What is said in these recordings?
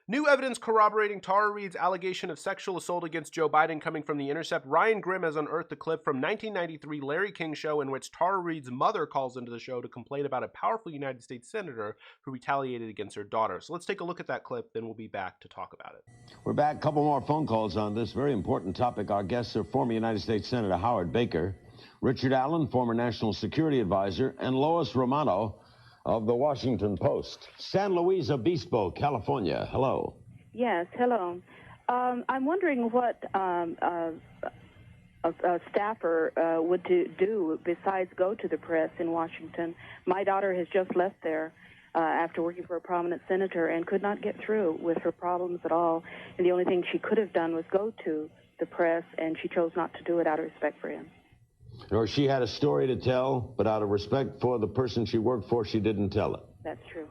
New evidence corroborating Tara Reade's allegation of sexual assault against Joe Biden coming from The Intercept. Ryan Grimm has unearthed the clip from 1993 Larry King show in which Tara Reade's mother calls into the show to complain about a powerful United States senator who retaliated against her daughter. So let's take a look at that clip, then we'll be back to talk about it. We're back. A couple more phone calls on this very important topic. Our guests are former United States Senator Howard Baker, Richard Allen, former National Security Advisor, and Lois Romano of the Washington Post. San Luis Obispo, California. Hello. Yes, hello. I'm wondering what a staffer would do besides go to the press in Washington. My daughter has just left there after working for a prominent senator and could not get through with her problems at all. And the only thing she could have done was go to the press, and she chose not to do it out of respect for him. Or she had a story to tell, but out of respect for the person she worked for, she didn't tell it. That's true.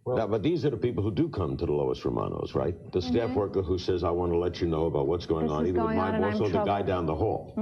Well, but these are the people who do come to the Lois Romanos, right? The staff worker who says, I want to let you know about what's going on, either with my boss or the guy down the hall.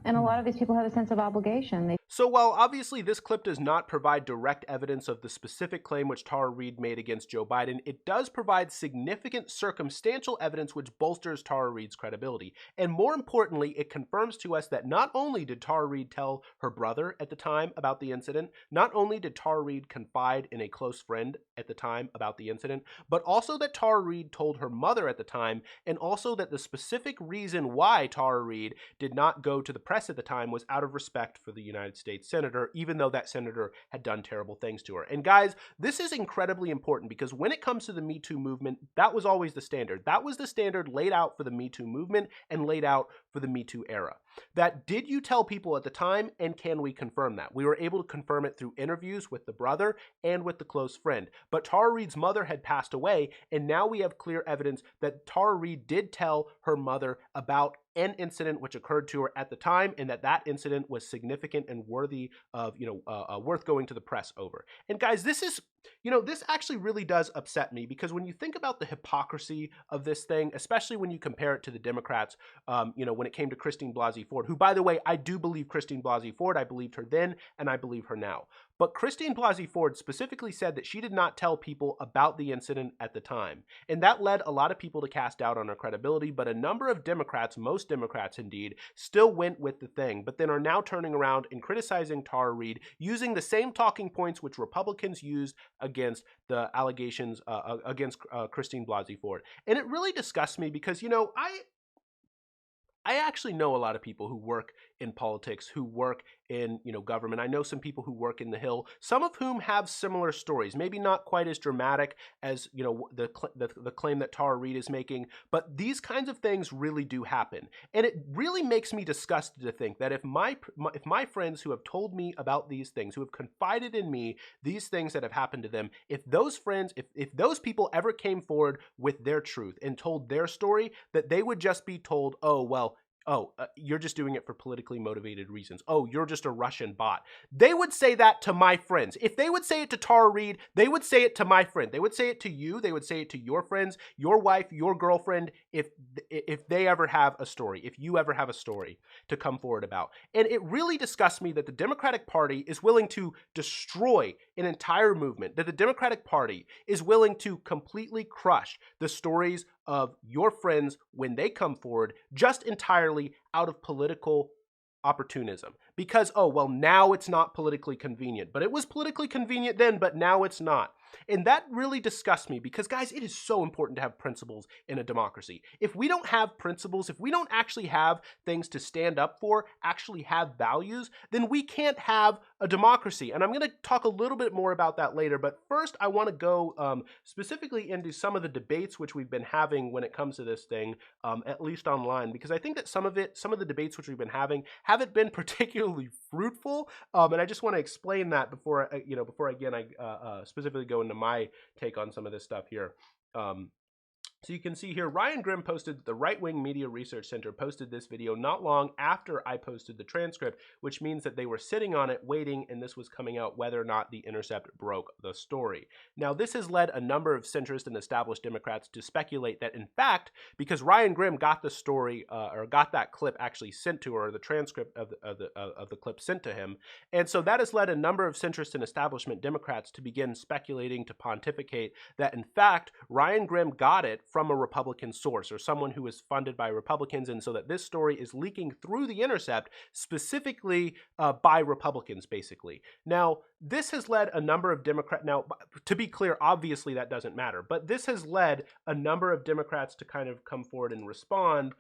And a lot of these people have a sense of obligation. So while obviously this clip does not provide direct evidence of the specific claim which Tara Reade made against Joe Biden, it does provide significant circumstantial evidence which bolsters Tara Reade's credibility. And more importantly, it confirms to us that not only did Tara Reade tell her brother at the time about the incident, not only did Tara Reade confide in a close friend at the time about the incident, but also that Tara Reade told her mother at the time, and also that the specific reason why Tara Reade did not go to the press at the time was out of respect for the United States senator, even though that senator had done terrible things to her. And guys, this is incredibly important because when it comes to the Me Too movement, that was always the standard. That was the standard laid out for the Me Too movement and laid out for the Me Too era. That did you tell people at the time, and can we confirm that? We were able to confirm it through interviews with the brother and with the close friend. But Tara Reade's mother had passed away, and now we have clear evidence that Tara Reade did tell her mother about an incident which occurred to her at the time, and that incident was significant and worthy of, worth going to the press over. And guys, this is, this actually really does upset me because when you think about the hypocrisy of this thing, especially when you compare it to the Democrats, when it came to Christine Blasey Ford, who, by the way, I do believe Christine Blasey Ford. I believed her then, and I believe her now. But Christine Blasey Ford specifically said that she did not tell people about the incident at the time. And that led a lot of people to cast doubt on her credibility, but a number of Democrats, most Democrats indeed, still went with the thing, but then are now turning around and criticizing Tara Reade, using the same talking points which Republicans used against the allegations against Christine Blasey Ford. And it really disgusts me because, I actually know a lot of people who work in politics, who work in, government. I know some people who work in the Hill, some of whom have similar stories, maybe not quite as dramatic as, the claim that Tara Reade is making, but these kinds of things really do happen. And it really makes me disgusted to think that if my friends who have told me about these things, who have confided in me these things that have happened to them, if those friends, if those people ever came forward with their truth and told their story, that they would just be told, you're just doing it for politically motivated reasons. Oh, you're just a Russian bot. They would say that to my friends. If they would say it to Tara Reade, they would say it to my friend. They would say it to you. They would say it to your friends, your wife, your girlfriend, if they ever have a story, if you ever have a story to come forward about. And it really disgusts me that the Democratic Party is willing to destroy an entire movement, that the Democratic Party is willing to completely crush the stories of your friends when they come forward just entirely out of political opportunism. Because, now it's not politically convenient. But it was politically convenient then, but now it's not. And that really disgusts me because, guys, it is so important to have principles in a democracy. If we don't have principles, if we don't actually have things to stand up for, actually have values, then we can't have a democracy. And I'm going to talk a little bit more about that later. But first, I want to go specifically into some of the debates which we've been having when it comes to this thing, at least online, because I think that some of the debates which we've been having haven't been particularly fruitful. And I just want to explain that before I specifically go into my take on some of this stuff here. So you can see here, Ryan Grimm posted, the Right-Wing Media Research Center posted this video not long after I posted the transcript, which means that they were sitting on it waiting, and this was coming out whether or not The Intercept broke the story. Now, this has led a number of centrist and established Democrats to speculate that, in fact, because Ryan Grimm got the story, or got that clip actually sent to her, or the transcript of the clip sent to him, and so that has led a number of centrist and establishment Democrats to begin speculating, to pontificate, that in fact, Ryan Grimm got it from a Republican source, or someone who is funded by Republicans, and so that this story is leaking through The Intercept specifically by Republicans, basically. Now, this has led a number of Democrats, now, to be clear, obviously that doesn't matter, but this has led a number of Democrats to kind of come forward and respond,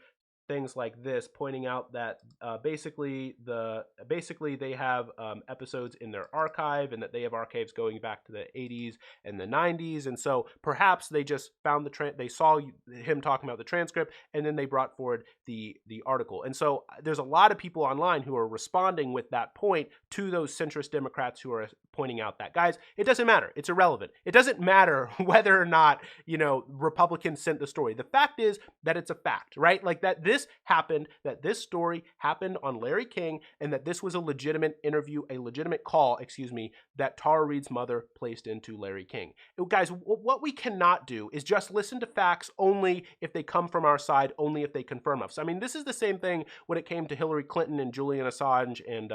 things like this, pointing out that basically they have episodes in their archive, and that they have archives going back to the 80s and the 90s, and so perhaps they just found they saw him talking about the transcript, and then they brought forward the article. And so there's a lot of people online who are responding with that point to those centrist Democrats who are pointing out that, guys, it doesn't matter, it's irrelevant. It doesn't matter whether or not, you know, Republicans sent the story. The fact is that it's a fact, right? Like that this happened, that this story happened on Larry King, and that this was a legitimate interview, a legitimate call, that Tara Reade's mother placed into Larry King. Guys, what we cannot do is just listen to facts only if they come from our side, only if they confirm us. I mean, this is the same thing when it came to Hillary Clinton and Julian Assange and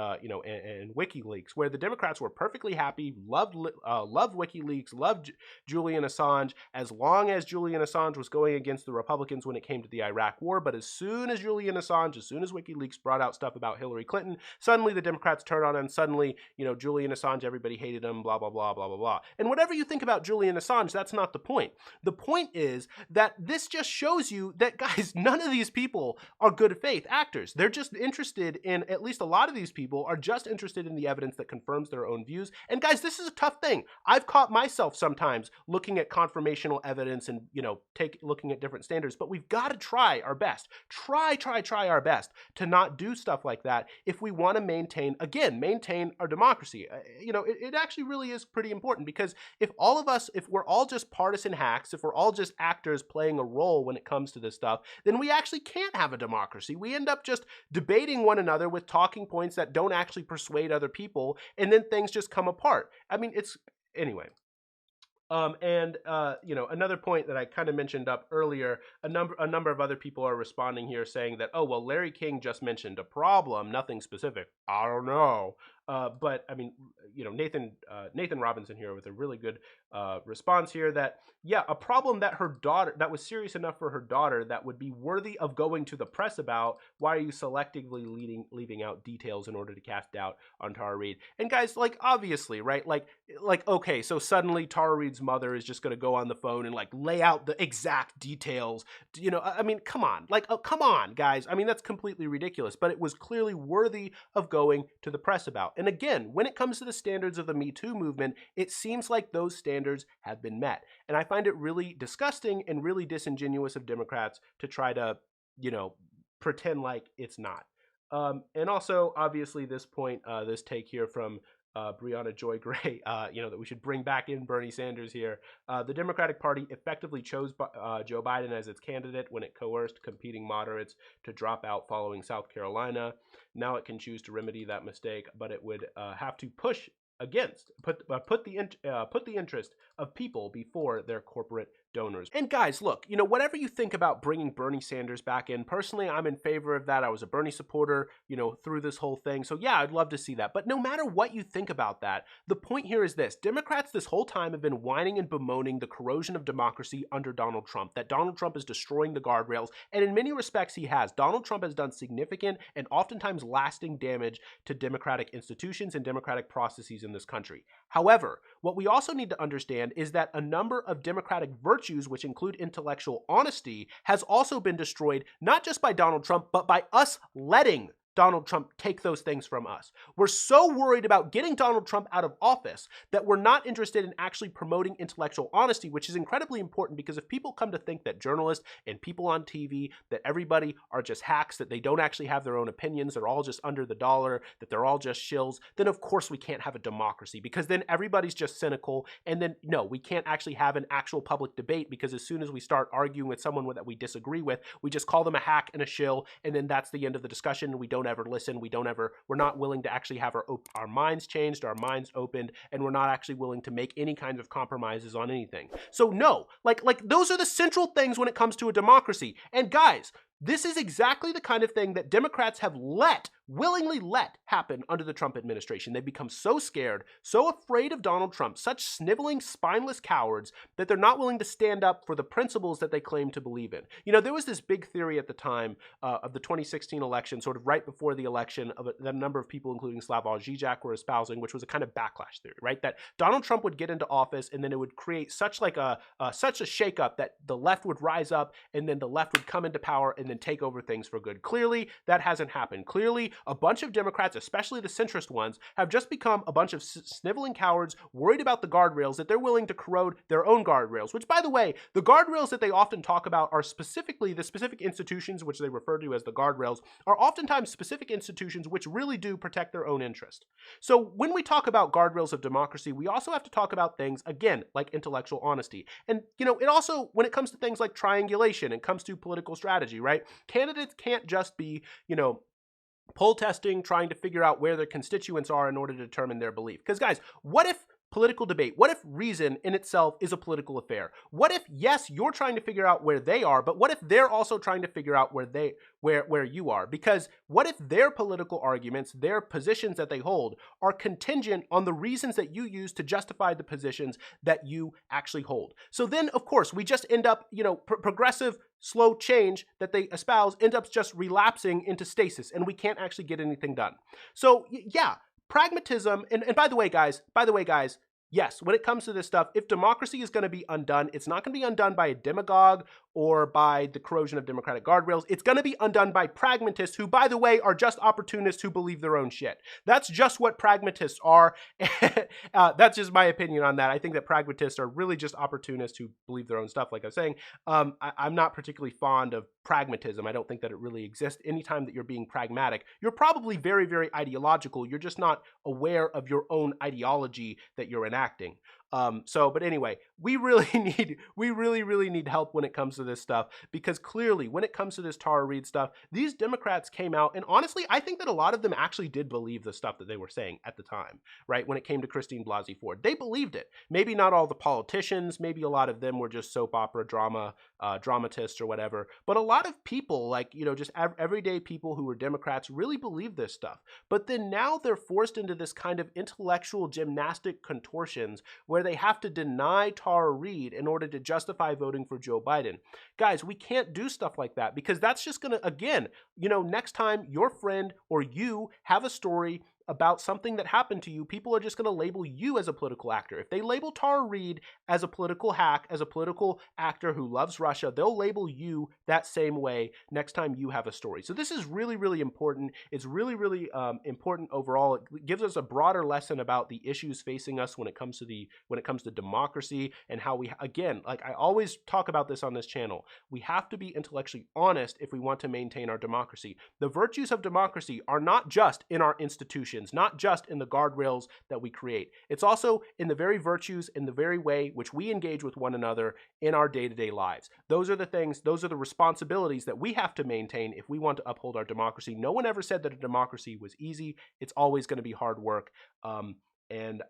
WikiLeaks, where the Democrats were perfectly happy, loved WikiLeaks, loved Julian Assange, as long as Julian Assange was going against the Republicans when it came to the Iraq War. But as soon as Julian Assange, as soon as WikiLeaks brought out stuff about Hillary Clinton, suddenly the Democrats turned on, and suddenly, you know, Julian Assange, everybody hated him, blah, blah, blah, blah, blah, blah. And whatever you think about Julian Assange, that's not the point. The point is that this just shows you that, guys, none of these people are good faith actors. They're just interested in, at least a lot of these people are just interested in the evidence that confirms their own views. And guys, this is a tough thing. I've caught myself sometimes looking at confirmational evidence and, you know, looking at different standards, but we've got to try our best. Try our best to not do stuff like that if we want to maintain our democracy. It actually really is pretty important, because if we're all just partisan hacks, if we're all just actors playing a role when it comes to this stuff, then we actually can't have a democracy. We end up just debating one another with talking points that don't actually persuade other people, and then things just come apart. I mean, anyway. Another point that I kind of mentioned up earlier, a number of other people are responding here saying that, oh, well, Larry King just mentioned a problem, nothing specific. I don't know. But I mean, you know, Nathan Robinson here with a really good response here that, yeah, a problem that was serious enough for her daughter that would be worthy of going to the press about. Why are you selectively leaving out details in order to cast doubt on Tara Reade? And guys, like, obviously, right? Like, okay, so suddenly Tara Reade's mother is just going to go on the phone and like lay out the exact details. You know, I mean, come on, come on, guys. I mean, that's completely ridiculous, but it was clearly worthy of going to the press about. And again, when it comes to the standards of the Me Too movement, it seems like those standards have been met. And I find it really disgusting and really disingenuous of Democrats to try to, you know, pretend like it's not. And also, obviously, this take here from Brianna Joy Gray, that we should bring back in Bernie Sanders here. The Democratic Party effectively chose Joe Biden as its candidate when it coerced competing moderates to drop out following South Carolina. Now it can choose to remedy that mistake, but it would have to put the interest of people before their corporate donors. And guys, look, you know, whatever you think about bringing Bernie Sanders back in, personally, I'm in favor of that. I was a Bernie supporter, you know, through this whole thing. So yeah, I'd love to see that. But no matter what you think about that, the point here is this: Democrats this whole time have been whining and bemoaning the corrosion of democracy under Donald Trump, that Donald Trump is destroying the guardrails. And in many respects, he has. Donald Trump has done significant and oftentimes lasting damage to democratic institutions and democratic processes in this country. However, what we also need to understand is that a number of democratic virtues, which include intellectual honesty, has also been destroyed, not just by Donald Trump, but by us letting Donald Trump take those things from us. We're so worried about getting Donald Trump out of office that we're not interested in actually promoting intellectual honesty, which is incredibly important, because if people come to think that journalists and people on TV, that everybody are just hacks, that they don't actually have their own opinions, they're all just under the dollar, that they're all just shills, then of course we can't have a democracy, because then everybody's just cynical. And then no, we can't actually have an actual public debate, because as soon as we start arguing with someone that we disagree with, we just call them a hack and a shill, and then that's the end of the discussion. We don't ever listen. We're not willing to actually have our minds changed, our minds opened, and we're not actually willing to make any kinds of compromises on anything. So no, like those are the central things when it comes to a democracy. And guys, this is exactly the kind of thing that Democrats have willingly let happen under the Trump administration. They've become so scared, so afraid of Donald Trump, such sniveling, spineless cowards, that they're not willing to stand up for the principles that they claim to believe in. You know, there was this big theory at the time of the 2016 election, sort of right before the election, that a number of people, including Slavoj Žižek, were espousing, which was a kind of backlash theory, right? That Donald Trump would get into office, and then it would create such a shakeup that the left would rise up, and then the left would come into power and then take over things for good. Clearly, that hasn't happened. Clearly, a bunch of Democrats, especially the centrist ones, have just become a bunch of sniveling cowards worried about the guardrails, that they're willing to corrode their own guardrails, which, by the way, the guardrails that they often talk about are specifically the specific institutions, which they refer to as the guardrails, are oftentimes specific institutions which really do protect their own interest. So when we talk about guardrails of democracy, we also have to talk about things, again, like intellectual honesty. And, you know, it also, when it comes to things like triangulation, it comes to political strategy, right? Candidates can't just be, you know, poll testing, trying to figure out where their constituents are in order to determine their belief. Because guys, what if political debate, what if reason in itself is a political affair? What if, yes, you're trying to figure out where they are, but what if they're also trying to figure out where you are? Because what if their political arguments, their positions that they hold, are contingent on the reasons that you use to justify the positions that you actually hold? So then, of course, we just end up, you know, progressive, slow change that they espouse ends up just relapsing into stasis, and we can't actually get anything done. So yeah, pragmatism, and by the way, guys, yes, when it comes to this stuff, if democracy is going to be undone, it's not going to be undone by a demagogue or by the corrosion of democratic guardrails. It's going to be undone by pragmatists who, by the way, are just opportunists who believe their own shit. That's just what pragmatists are. That's just my opinion on that. I think that pragmatists are really just opportunists who believe their own stuff, like I was saying. I'm not particularly fond of pragmatism. I don't think that it really exists. Anytime that you're being pragmatic, you're probably very, very ideological. You're just not aware of your own ideology that you're enacting. But anyway, we really need help when it comes to this stuff, because clearly when it comes to this Tara Reade stuff, these Democrats came out, and honestly, I think that a lot of them actually did believe the stuff that they were saying at the time, right? When it came to Christine Blasey Ford, they believed it. Maybe not all the politicians, maybe a lot of them were just soap opera dramatists or whatever, but a lot of people, like, you know, just everyday people who were Democrats really believed this stuff. But then now they're forced into this kind of intellectual gymnastic contortions where they have to deny Tara Reade in order to justify voting for Joe Biden. Guys, we can't do stuff like that, because that's just going to, again, you know, next time your friend or you have a story about something that happened to you, people are just going to label you as a political actor. If they label Tara Reade as a political hack, as a political actor who loves Russia, they'll label you that same way next time you have a story. So this is really, really important. It's really, really important overall. It gives us a broader lesson about the issues facing us when it comes to democracy, and how we, again, like I always talk about this on this channel, we have to be intellectually honest if we want to maintain our democracy. The virtues of democracy are not just in our institutions, not just in the guardrails that we create. It's also in the very virtues, in the very way which we engage with one another in our day-to-day lives. Those are the things, those are the responsibilities that we have to maintain if we want to uphold our democracy. No one ever said that a democracy was easy. It's always going to be hard work. And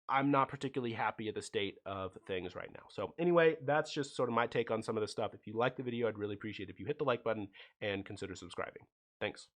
I'm not particularly happy at the state of things right now. So anyway, that's just sort of my take on some of this stuff. If you like the video, I'd really appreciate it if you hit the like button and consider subscribing. Thanks.